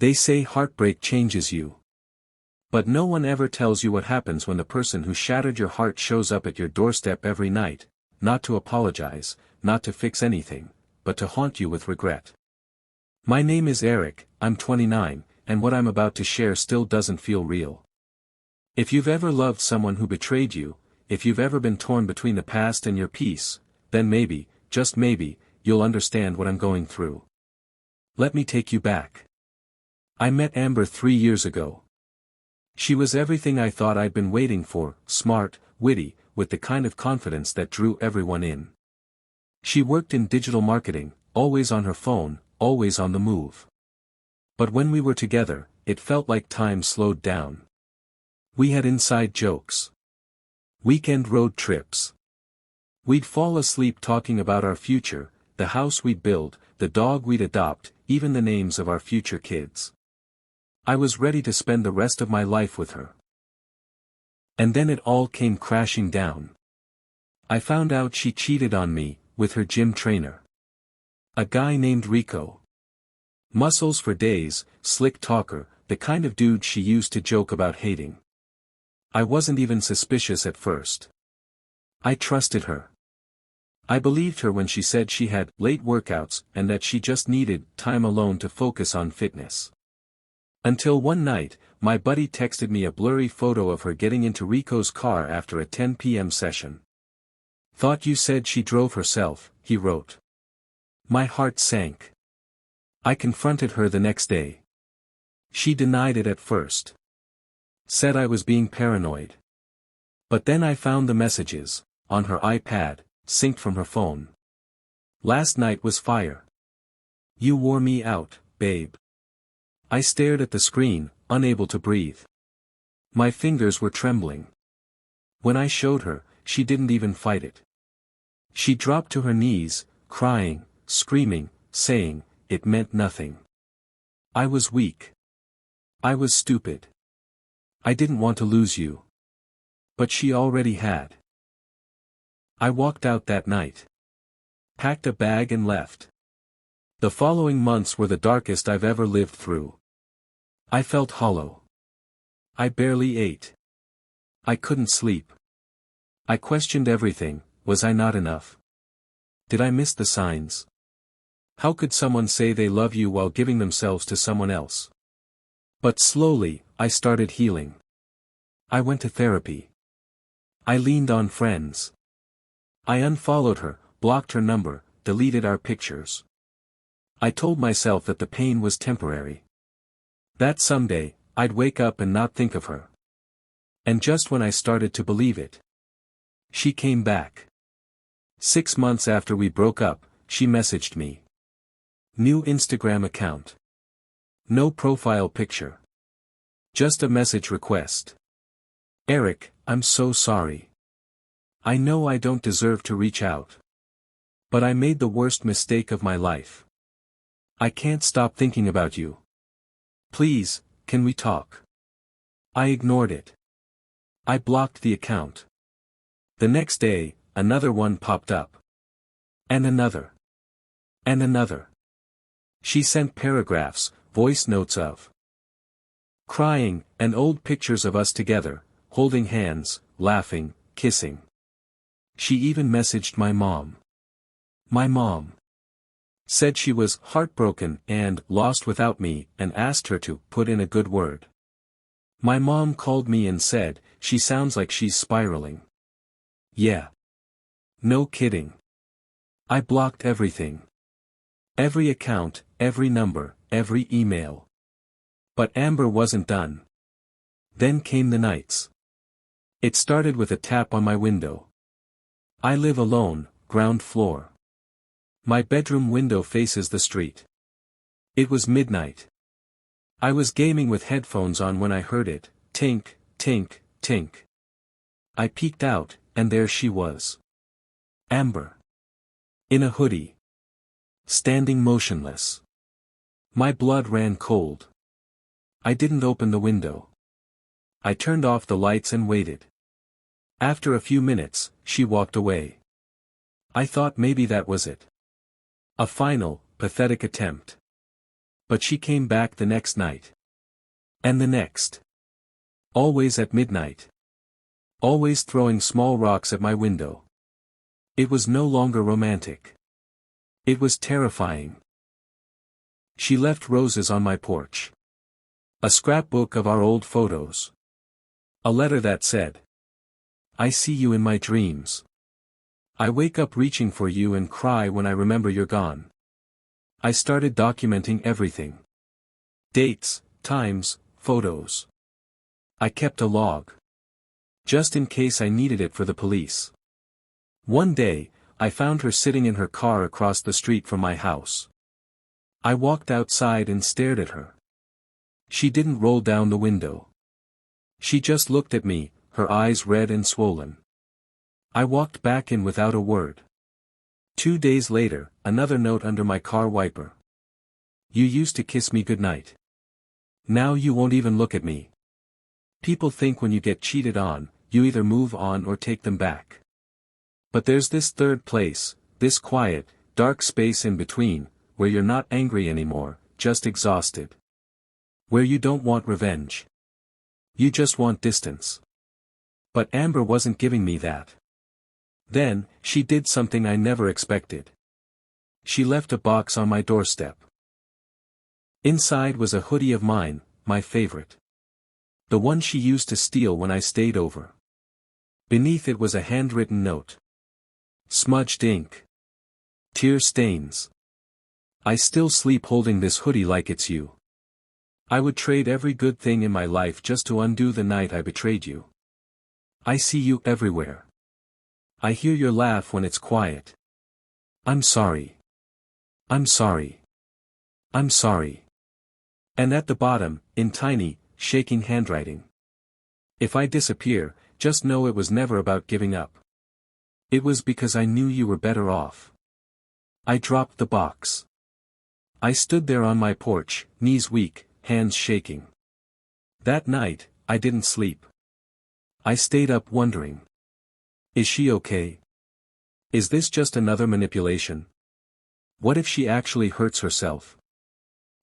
They say heartbreak changes you. But no one ever tells you what happens when the person who shattered your heart shows up at your doorstep every night, not to apologize, not to fix anything, but to haunt you with regret. My name is Eric, I'm 29, and what I'm about to share still doesn't feel real. If you've ever loved someone who betrayed you, if you've ever been torn between the past and your peace, then maybe, just maybe, you'll understand what I'm going through. Let me take you back. I met Amber 3 years ago. She was everything I thought I'd been waiting for, smart, witty, with the kind of confidence that drew everyone in. She worked in digital marketing, always on her phone, always on the move. But when we were together, it felt like time slowed down. We had inside jokes. Weekend road trips. We'd fall asleep talking about our future, the house we'd build, the dog we'd adopt, even the names of our future kids. I was ready to spend the rest of my life with her. And then it all came crashing down. I found out she cheated on me, with her gym trainer. A guy named Rico. Muscles for days, slick talker, the kind of dude she used to joke about hating. I wasn't even suspicious at first. I trusted her. I believed her when she said she had late workouts and that she just needed time alone to focus on fitness. Until one night, my buddy texted me a blurry photo of her getting into Rico's car after a 10 p.m. session. "Thought you said she drove herself," he wrote. My heart sank. I confronted her the next day. She denied it at first. Said I was being paranoid. But then I found the messages, on her iPad, synced from her phone. "Last night was fire. You wore me out, babe." I stared at the screen, unable to breathe. My fingers were trembling. When I showed her, she didn't even fight it. She dropped to her knees, crying, screaming, saying, it meant nothing. I was weak. I was stupid. I didn't want to lose you. But she already had. I walked out that night. Packed a bag and left. The following months were the darkest I've ever lived through. I felt hollow. I barely ate. I couldn't sleep. I questioned everything. Was I not enough? Did I miss the signs? How could someone say they love you while giving themselves to someone else? But slowly, I started healing. I went to therapy. I leaned on friends. I unfollowed her, blocked her number, deleted our pictures. I told myself that the pain was temporary. That someday, I'd wake up and not think of her. And just when I started to believe it, she came back. 6 months after we broke up, she messaged me. New Instagram account. No profile picture. Just a message request. "Eric, I'm so sorry. I know I don't deserve to reach out. But I made the worst mistake of my life. I can't stop thinking about you. Please, can we talk?" I ignored it. I blocked the account. The next day, another one popped up. And another. And another. She sent paragraphs, voice notes of crying, and old pictures of us together, holding hands, laughing, kissing. She even messaged my mom. My mom said she was heartbroken and lost without me and asked her to put in a good word. My mom called me and said, "She sounds like she's spiraling." Yeah. No kidding. I blocked everything. Every account, every number, every email. But Amber wasn't done. Then came the nights. It started with a tap on my window. I live alone, ground floor. My bedroom window faces the street. It was midnight. I was gaming with headphones on when I heard it, tink, tink, tink. I peeked out, and there she was. Amber. In a hoodie. Standing motionless. My blood ran cold. I didn't open the window. I turned off the lights and waited. After a few minutes, she walked away. I thought maybe that was it. A final, pathetic attempt. But she came back the next night. And the next. Always at midnight. Always throwing small rocks at my window. It was no longer romantic. It was terrifying. She left roses on my porch. A scrapbook of our old photos. A letter that said, "I see you in my dreams. I wake up reaching for you and cry when I remember you're gone." I started documenting everything. Dates, times, photos. I kept a log. Just in case I needed it for the police. One day, I found her sitting in her car across the street from my house. I walked outside and stared at her. She didn't roll down the window. She just looked at me, her eyes red and swollen. I walked back in without a word. 2 days later, another note under my car wiper. "You used to kiss me goodnight. Now you won't even look at me." People think when you get cheated on, you either move on or take them back. But there's this third place, this quiet, dark space in between, where you're not angry anymore, just exhausted. Where you don't want revenge. You just want distance. But Amber wasn't giving me that. Then, she did something I never expected. She left a box on my doorstep. Inside was a hoodie of mine, my favorite. The one she used to steal when I stayed over. Beneath it was a handwritten note. Smudged ink. Tear stains. "I still sleep holding this hoodie like it's you. I would trade every good thing in my life just to undo the night I betrayed you. I see you everywhere. I hear your laugh when it's quiet. I'm sorry. I'm sorry. I'm sorry." And at the bottom, in tiny, shaking handwriting. "If I disappear, just know it was never about giving up. It was because I knew you were better off." I dropped the box. I stood there on my porch, knees weak, hands shaking. That night, I didn't sleep. I stayed up wondering. Is she okay? Is this just another manipulation? What if she actually hurts herself?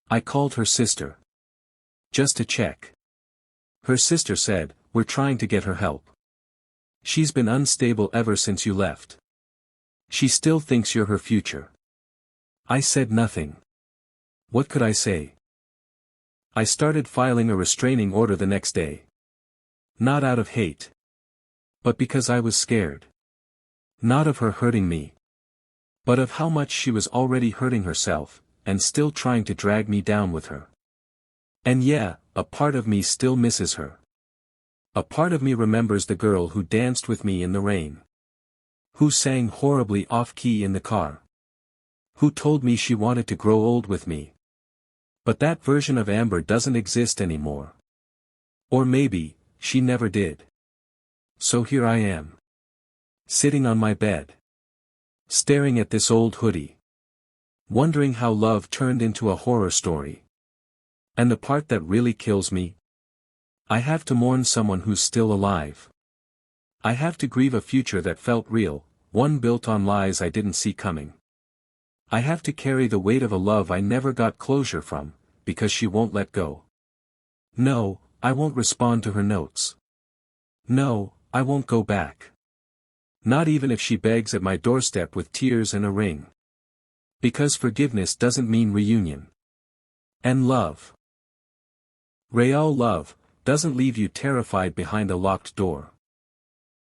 I called her sister. Just to check. Her sister said, "We're trying to get her help. She's been unstable ever since you left. She still thinks you're her future." I said nothing. What could I say? I started filing a restraining order the next day. Not out of hate. But because I was scared. Not of her hurting me. But of how much she was already hurting herself, and still trying to drag me down with her. And yeah, a part of me still misses her. A part of me remembers the girl who danced with me in the rain. Who sang horribly off-key in the car. Who told me she wanted to grow old with me. But that version of Amber doesn't exist anymore. Or maybe, she never did. So here I am. Sitting on my bed. Staring at this old hoodie. Wondering how love turned into a horror story. And the part that really kills me? I have to mourn someone who's still alive. I have to grieve a future that felt real, one built on lies I didn't see coming. I have to carry the weight of a love I never got closure from, because she won't let go. No, I won't respond to her notes. No, I won't go back. Not even if she begs at my doorstep with tears and a ring. Because forgiveness doesn't mean reunion. And love. Real love doesn't leave you terrified behind a locked door.